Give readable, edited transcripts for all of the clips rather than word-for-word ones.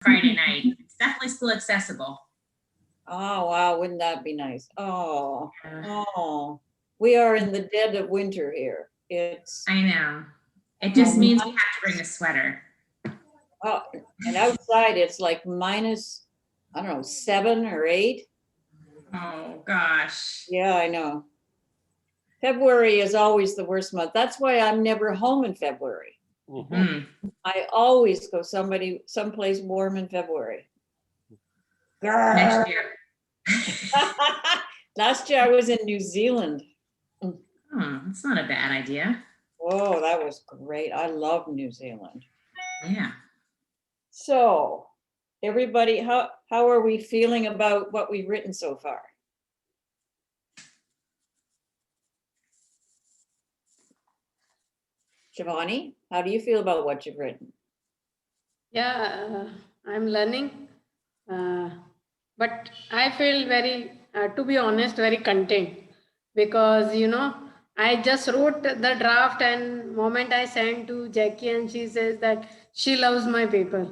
Friday night. It's definitely still accessible. Oh, wow, wouldn't that be nice? Oh, Yeah. oh, we are in the dead of winter here. It's, I know. It just means we have to bring a sweater. oh, and outside it's like minus, I don't know, 7 or 8. Oh gosh. Yeah, I know. February is always the worst month. That's why I'm never home in February. Mm. I always go someplace warm in February. Next year. Last year I was in New Zealand. Oh, that's not a bad idea. Oh, that was great. I love New Zealand. Yeah. So, everybody, how are we feeling about what we've written so far? Shivani, how do you feel about what you've written? Yeah, I'm learning, but I feel very, to be honest, very content, because I just wrote the draft, and moment I sent to Jackie, and she says that she loves my paper,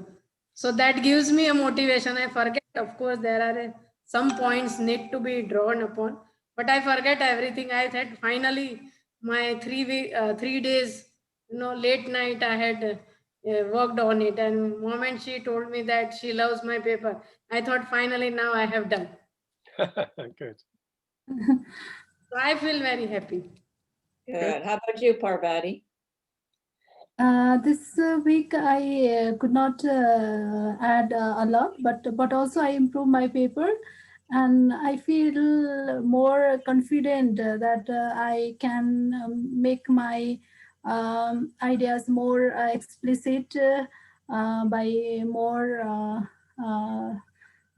so that gives me a motivation. I forget, of course, there are some points need to be drawn upon, but I forget everything. I said finally my 3 days, late night I had worked on it, and moment she told me that she loves my paper, I thought finally now I have done. Good. So I feel very happy. Good. How about you, Parbati? This week I could not add a lot, but also I improved my paper, and I feel more confident that I can make my ideas more explicit by more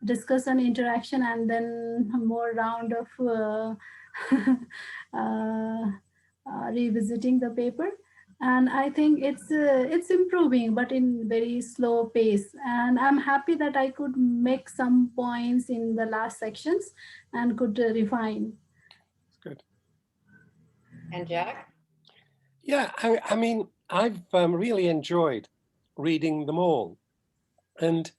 discussion, interaction, and then more round of revisiting the paper. And I think it's improving, but in very slow pace. And I'm happy that I could make some points in the last sections and could refine. Good. And Jack? Yeah, I mean, I've really enjoyed reading them all. And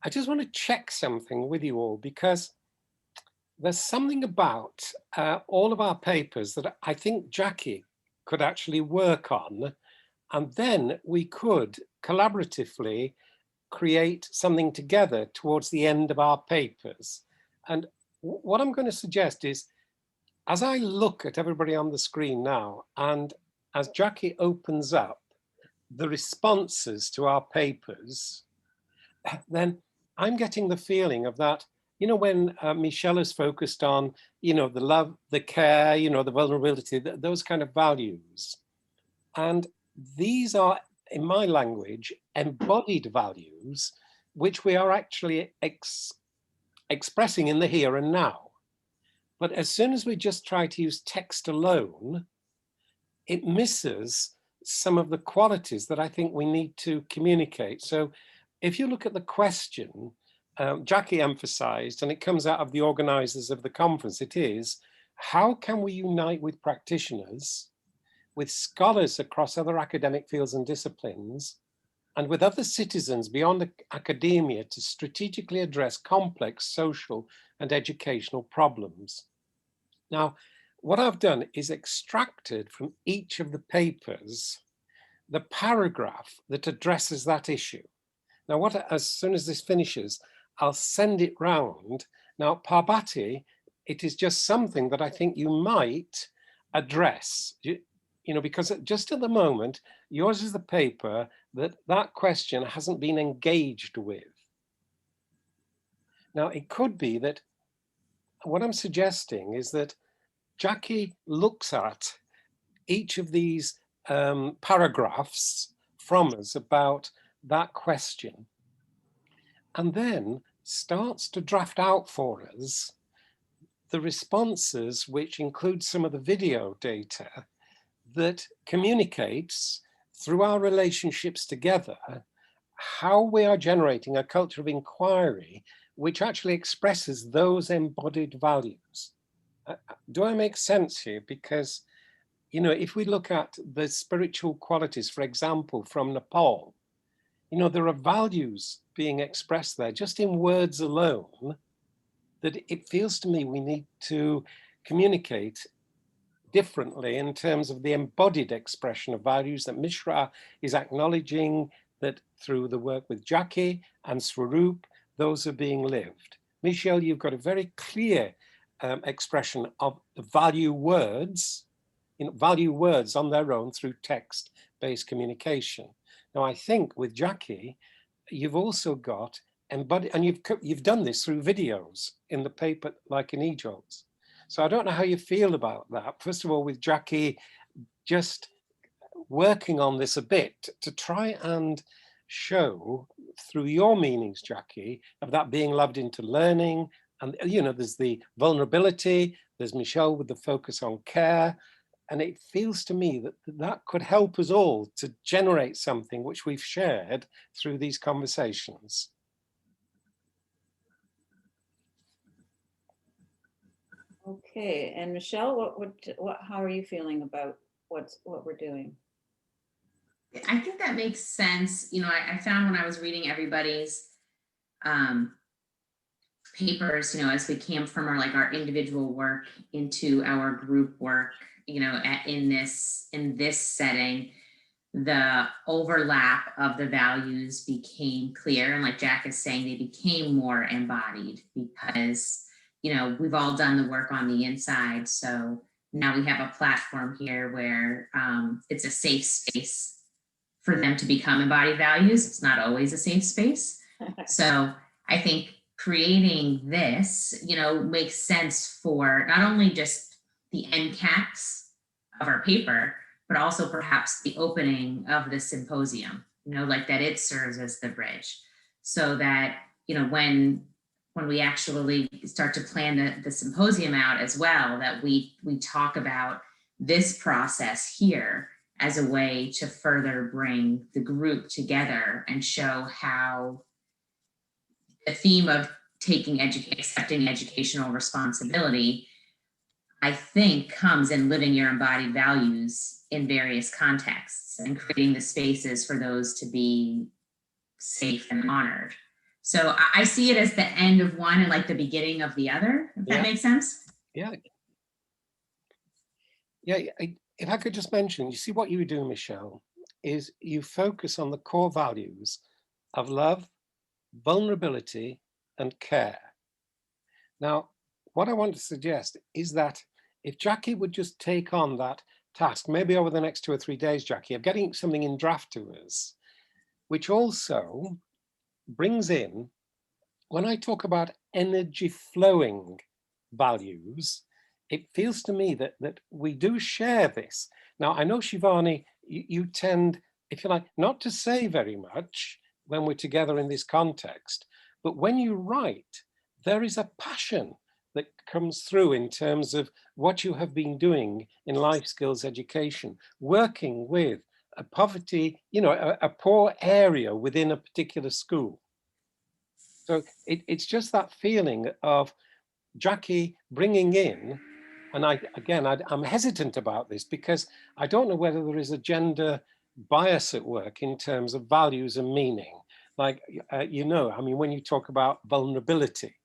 I just want to check something with you all, because there's something about all of our papers that I think Jackie could actually work on, and then we could collaboratively create something together towards the end of our papers. And what I'm going to suggest is, as I look at everybody on the screen now, and as Jackie opens up the responses to our papers, then I'm getting the feeling of that, when Michelle is focused on, the love, the care, the vulnerability, those kind of values. And these are, in my language, embodied values, which we are actually expressing in the here and now. But as soon as we just try to use text alone, it misses some of the qualities that I think we need to communicate. So if you look at the question, Jackie emphasized, and it comes out of the organizers of the conference, it is, how can we unite with practitioners, with scholars across other academic fields and disciplines, and with other citizens beyond academia to strategically address complex social and educational problems? Now, what I've done is extracted from each of the papers the paragraph that addresses that issue. Now, as soon as this finishes, I'll send it round. Now, Parbati, it is just something that I think you might address, because just at the moment, yours is the paper that question hasn't been engaged with. Now, it could be that what I'm suggesting is that Jackie looks at each of these paragraphs from us about that question, and then starts to draft out for us the responses, which include some of the video data that communicates through our relationships together how we are generating a culture of inquiry which actually expresses those embodied values. Do I make sense here? Because, if we look at the spiritual qualities, for example, from Nepal, you know, there are values being expressed there just in words alone, that it feels to me we need to communicate differently in terms of the embodied expression of values that Mishra is acknowledging, that through the work with Jackie and Swaroop, those are being lived. Michelle, you've got a very clear expression of the value words, value words on their own through text-based communication. Now, I think with Jackie, you've also got embodied, and you've done this through videos in the paper, like in eJobs. So I don't know how you feel about that. First of all, with Jackie, just working on this a bit to try and show through your meanings, Jackie, of that being loved into learning. And, you know, there's the vulnerability, there's Michelle with the focus on care. And it feels to me that that could help us all to generate something which we've shared through these conversations. Okay, and Michelle, how are you feeling about what we're doing? I think that makes sense. You know, I found when I was reading everybody's papers, you know, as we came from our individual work into our group work, you know, in this setting, the overlap of the values became clear. And like Jack is saying, they became more embodied because, you know, we've all done the work on the inside. So now we have a platform here where it's a safe space for them to become embodied values. It's not always a safe space. So I think creating this, you know, makes sense for not only just the end caps of our paper, but also perhaps the opening of the symposium, you know, like that it serves as the bridge. So that, you know, when we actually start to plan the symposium out as well, that we talk about this process here as a way to further bring the group together and show how the theme of accepting educational responsibility, I think, comes in living your embodied values in various contexts and creating the spaces for those to be safe and honored. So I see it as the end of one and like the beginning of the other, if that makes sense. Yeah. Yeah, if I could just mention, you see what you do, Michelle, is you focus on the core values of love, vulnerability, and care. Now, what I want to suggest is that if Jackie would just take on that task, maybe over the next 2 or 3 days, Jackie, of getting something in draft to us, which also brings in, when I talk about energy flowing values, it feels to me that we do share this. Now, I know, Shivani, you tend, if you like, not to say very much when we're together in this context, but when you write, there is a passion that comes through in terms of what you have been doing in life skills education, working with a poverty, you know, a poor area within a particular school. So it's just that feeling of Jackie bringing in, and I'm hesitant about this because I don't know whether there is a gender bias at work in terms of values and meaning. Like, you know, I mean, when you talk about vulnerability,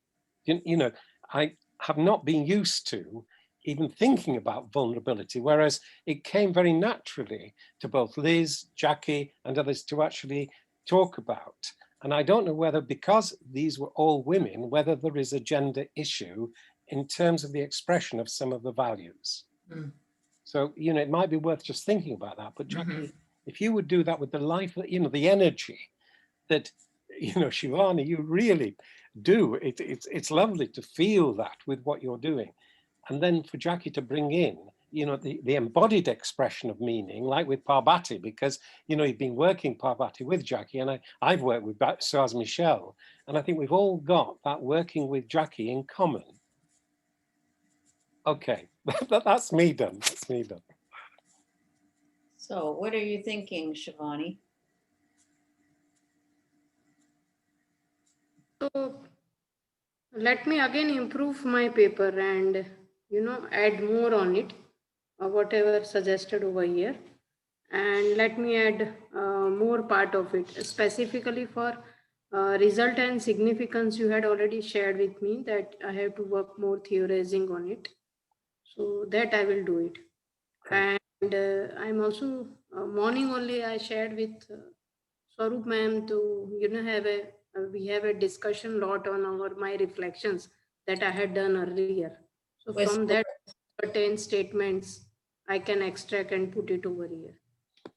you know, I have not been used to even thinking about vulnerability, whereas it came very naturally to both Liz, Jackie, and others to actually talk about. And I don't know whether, because these were all women, whether there is a gender issue in terms of the expression of some of the values. So, you know, it might be worth just thinking about that. But Jackie, if you would do that with the life, you know, the energy that, you know, Shivani, you really do. It's lovely to feel that with what you're doing. And then for Jackie to bring in, you know, the embodied expression of meaning, like with Parbati, because, you know, you've been working Parbati with Jackie, and I've worked with, so has Michelle. And I think we've all got that working with Jackie in common. Okay, that's me done. That's me done. So what are you thinking, Shivani? So let me again improve my paper and, you know, add more on it, whatever suggested over here. And let me add more part of it, specifically for result and significance. You had already shared with me that I have to work more theorizing on it. So that I will do it. Great. And I'm also morning only I shared with Swaroop ma'am to have a we have a discussion lot on my reflections that I had done earlier. So With from that certain statements I can extract and put it over here.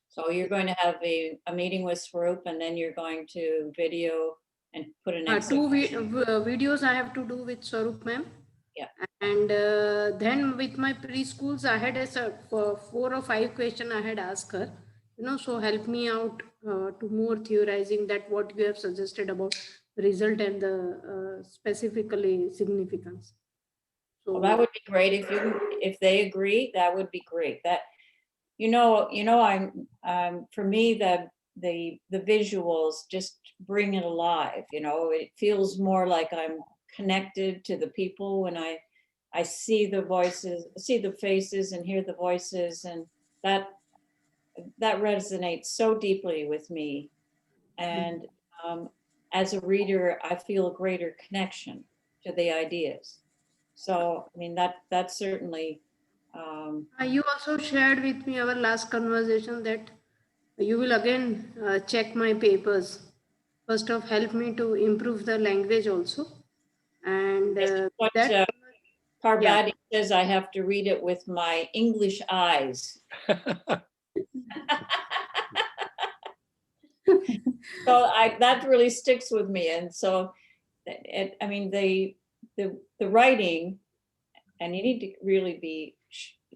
So you're going to have a meeting with Swaroop, and then you're going to video and put an Two videos I have to do with Swaroop ma'am. Yeah. And then with my preschools, I had a 4 or 5 questions I had asked her. So help me out to more theorizing that what you have suggested about result and the specifically significance. So well, that would be great if they agree. That would be great. That I'm for me the visuals just bring it alive. It feels more like I'm connected to the people when I see the voices, see the faces, and hear the voices, and that resonates so deeply with me. And as a reader, I feel a greater connection to the ideas. So I mean that's certainly. you also shared with me our last conversation that you will again check my papers. First off, help me to improve the language also. And What Parbati says, I have to read it with my English eyes. So that really sticks with me. And so, I mean, the writing, and you need to really be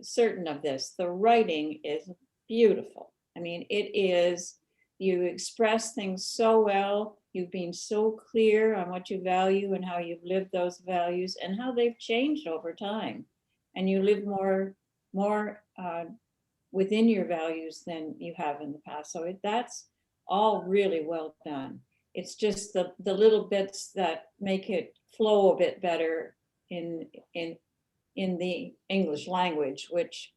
certain of this, the writing is beautiful. I mean, it is, you express things so well. You've been so clear on what you value and how you've lived those values and how they've changed over time. And you live more within your values than you have in the past. So that's all really well done. It's just the little bits that make it flow a bit better in the English language, which,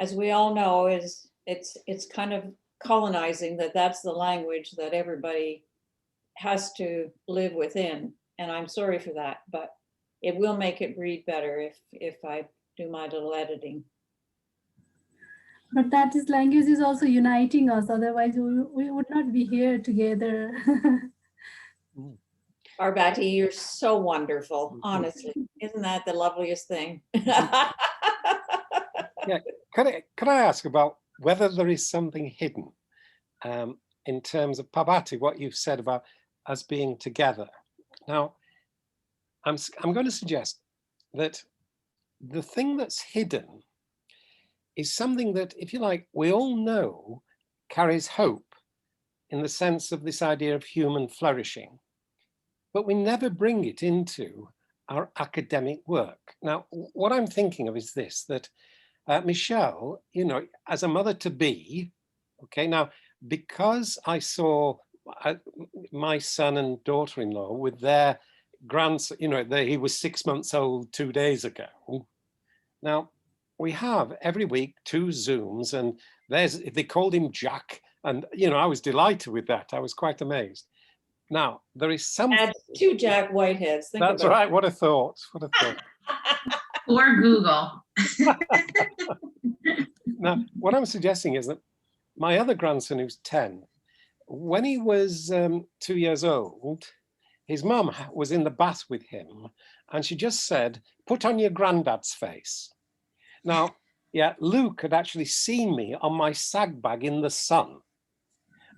as we all know, is it's kind of colonizing that's the language that everybody has to live within. And I'm sorry for that, but it will make it read better if I do my little editing. But that is language is also uniting us. Otherwise, we would not be here together. Parbati, you're so wonderful, honestly. Isn't that the loveliest thing? Yeah. Could I ask about whether there is something hidden in terms of Parbati, what you've said about us being together? Now, I'm going to suggest that the thing that's hidden is something that, if you like, we all know carries hope in the sense of this idea of human flourishing, but we never bring it into our academic work. Now, what I'm thinking of is this, that Michelle, as a mother-to-be, okay, now, because I saw my son and daughter-in-law with their grandson, he was 6 months old 2 days ago. Now, we have every week 2 Zooms, and they called him Jack, and I was delighted with that. I was quite amazed. Now, there is something. Add 2 Jack Whiteheads. That's right. What a thought. What a thought. Or Google. Now, what I'm suggesting is that my other grandson, who's 10, when he was 2 years old, his mum was in the bath with him, and she just said, "Put on your granddad's face." Now, yeah, Luke had actually seen me on my sag bag in the sun,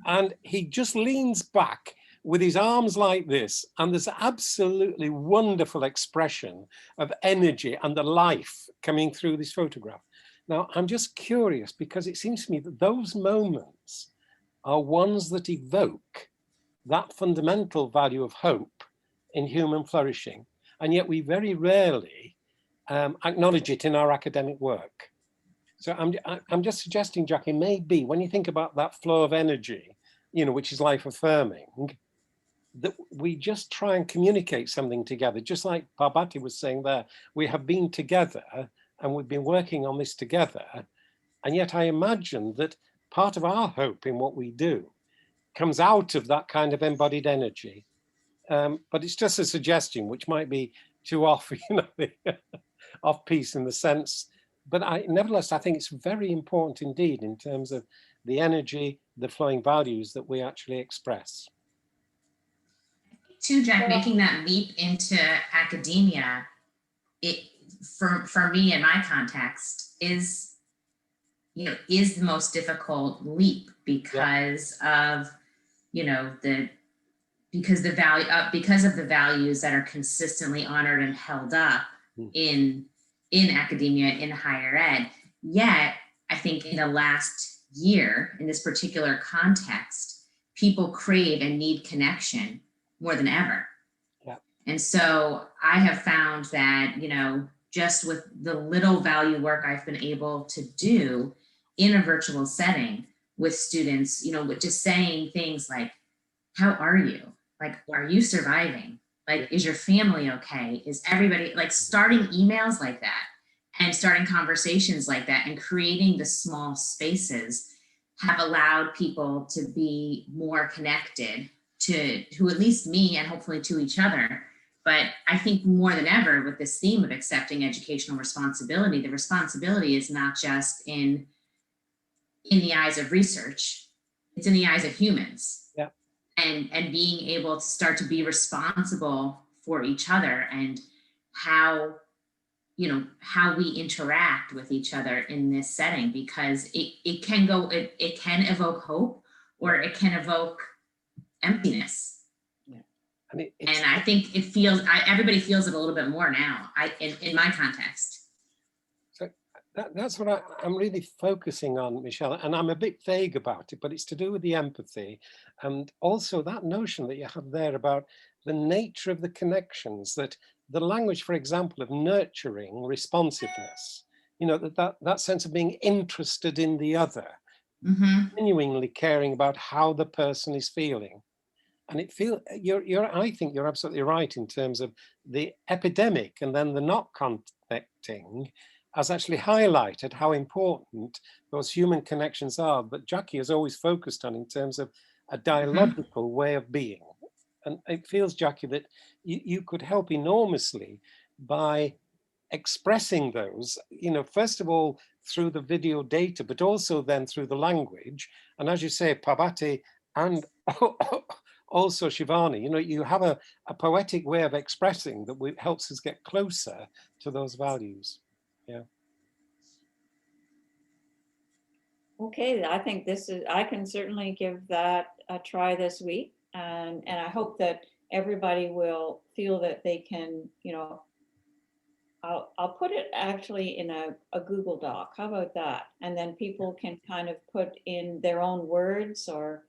and he just leans back with his arms like this, and there's absolutely wonderful expression of energy and the life coming through this photograph. Now, I'm just curious, because it seems to me that those moments are ones that evoke that fundamental value of hope in human flourishing, and yet we very rarely acknowledge it in our academic work. So I'm just suggesting, Jackie, maybe when you think about that flow of energy, which is life affirming, that we just try and communicate something together, just like Parbati was saying there. We have been together and we've been working on this together. And yet I imagine that part of our hope in what we do comes out of that kind of embodied energy. But it's just a suggestion, which might be too off, off piece in the sense, but nevertheless, I think it's very important indeed in terms of the energy, the flowing values that we actually express. Too, Jack, making that leap into academia, it for me in my context is the most difficult leap because of because of the values that are consistently honored and held up in academia, in higher ed. Yet I think in the last year, in this particular context, people crave and need connection more than ever. Yeah. And so I have found that, just with the little value work I've been able to do in a virtual setting with students, with just saying things like, how are you? Like, are you surviving? Like, is your family okay? Is everybody, like, starting emails like that and starting conversations like that and creating the small spaces have allowed people to be more connected to at least me and hopefully to each other. But I think more than ever with this theme of accepting educational responsibility, the responsibility is not just in the eyes of research, it's in the eyes of humans. Yeah. And being able to start to be responsible for each other and how we interact with each other in this setting, because it can evoke hope or it can evoke emptiness. Yeah. And I think it feels, everybody feels it a little bit more now, in my context. So that's what I'm really focusing on, Michelle, and I'm a bit vague about it, but it's to do with the empathy and also that notion that you have there about the nature of the connections, that the language, for example, of nurturing responsiveness, that sense of being interested in the other, genuinely caring about how the person is feeling. And I think you're absolutely right in terms of the epidemic and then the not connecting has actually highlighted how important those human connections are, but Jackie has always focused on in terms of a dialogical way of being. And it feels, Jackie, that you could help enormously by expressing those, first of all, through the video data, but also then through the language. And as you say, Parbati and also Shivani, you have a poetic way of expressing that helps us get closer to those values. Yeah. Okay, I think I can certainly give that a try this week. And I hope that everybody will feel that they can, I'll put it actually in a Google Doc. How about that? And then people can kind of put in their own words or,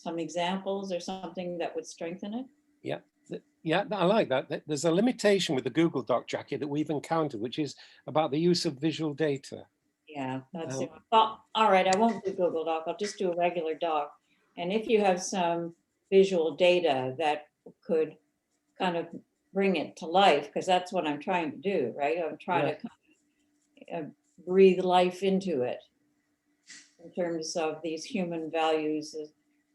some examples or something that would strengthen it. Yeah. Yeah, I like that. There's a limitation with the Google Doc, Jackie, that we've encountered, which is about the use of visual data. Yeah, that's it. Well, all right, I won't do Google Doc. I'll just do a regular doc. And if you have some visual data that could kind of bring it to life, because that's what I'm trying to do, right? I'm trying to kind of breathe life into it in terms of these human values,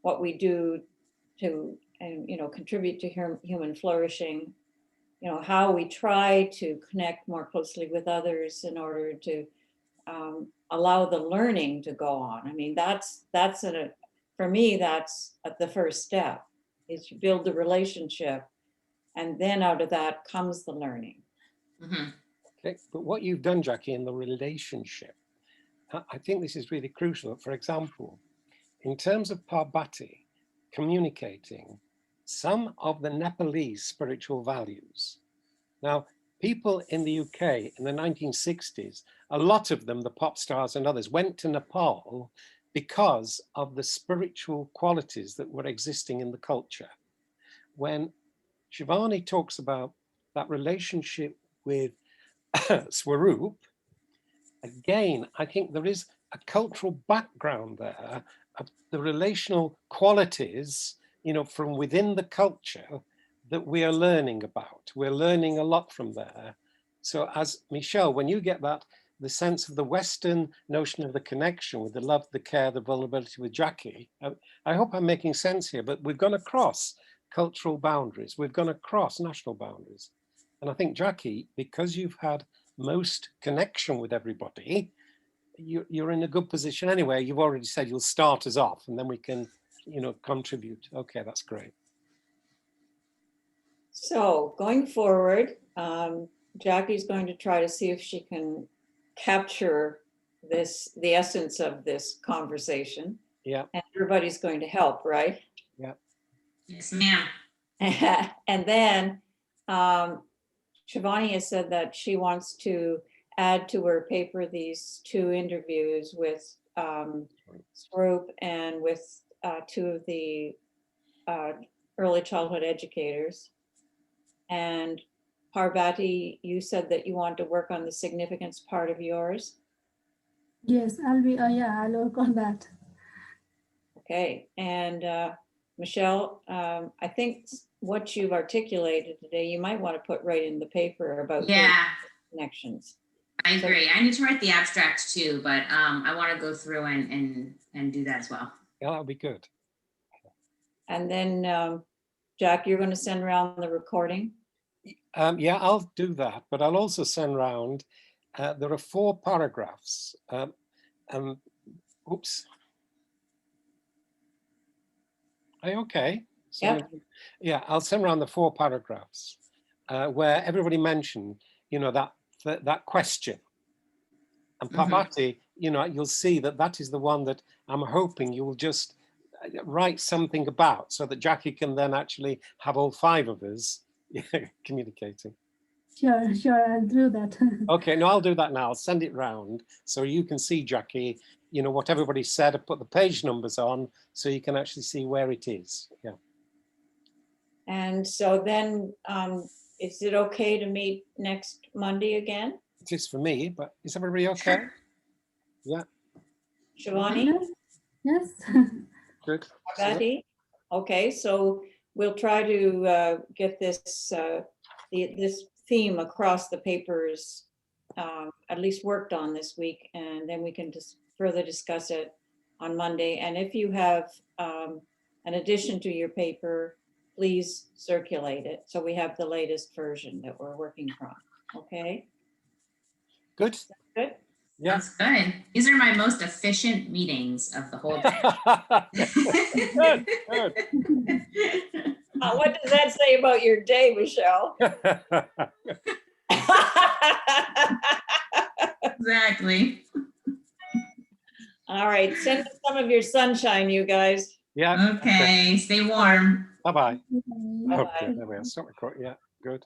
what we do to, and contribute to human flourishing, how we try to connect more closely with others in order to allow the learning to go on. I mean, for me, that's the first step, is to build the relationship, and then out of that comes the learning. Okay, but what you've done, Jackie, in the relationship, I think this is really crucial. For example, in terms of Parbati communicating some of the Nepalese spiritual values. Now, people in the UK in the 1960s, a lot of them, the pop stars and others, went to Nepal because of the spiritual qualities that were existing in the culture. When Shivani talks about that relationship with Swaroop, again, I think there is a cultural background there of the relational qualities, from within the culture that we are learning about. We're learning a lot from there. So as Michelle, when you get that the sense of the Western notion of the connection with the love, the care, the vulnerability with Jackie. I hope I'm making sense here, but we've gone across cultural boundaries. We've gone across national boundaries. And I think, Jackie, because you've had most connection with everybody, you're in a good position anyway. You've already said you'll start us off and then we can, you know, contribute. Okay, that's great. So going forward, Jackie's going to try to see if she can capture the essence of this conversation. Yeah. And everybody's going to help, right? Yeah. Yes, ma'am. And then Shivani has said that she wants to add to her paper these 2 interviews with Swoop and with 2 of the early childhood educators. And Parbati, you said that you want to work on the significance part of yours. Yes, I'll be, yeah, I'll work on that. Okay, and Michelle, I think what you've articulated today, you might want to put right in the paper about Yeah, connections. I agree. I need to write the abstract too, but I want to go through and do that as well. Yeah, that'll be good. And then, Jack, you're going to send around the recording? Yeah, I'll do that, but I'll also send round, there are 4 paragraphs. Oops. Are you okay? Yep. Yeah, I'll send around the 4 paragraphs where everybody mentioned, you know, that question. And Parbati, you know, you'll see that that is the one that I'm hoping you will just write something about so that Jackie can then actually have all 5 of us communicating. Sure, I'll do that. Okay, no, I'll do that now. I'll send it round so you can see, Jackie, you know, what everybody said. I put the page numbers on so you can actually see where it is. Yeah. And so then, is it okay to meet next Monday again? It is for me, but is everybody okay? Yeah. Shivani? Yes. Good. Patty? Okay, so we'll try to get this this theme across the papers, at least worked on this week, and then we can just further discuss it on Monday. And if you have an addition to your paper, please circulate it so we have the latest version that we're working from. Okay? Good. Good. Yeah. Sounds good. These are my most efficient meetings of the whole day. Good, good. What does that say about your day, Michelle? Exactly. All right, send us some of your sunshine, you guys. Yeah. Okay, stay warm. Bye-bye. Bye-bye. Okay, there we are. Stop recording. Yeah, good.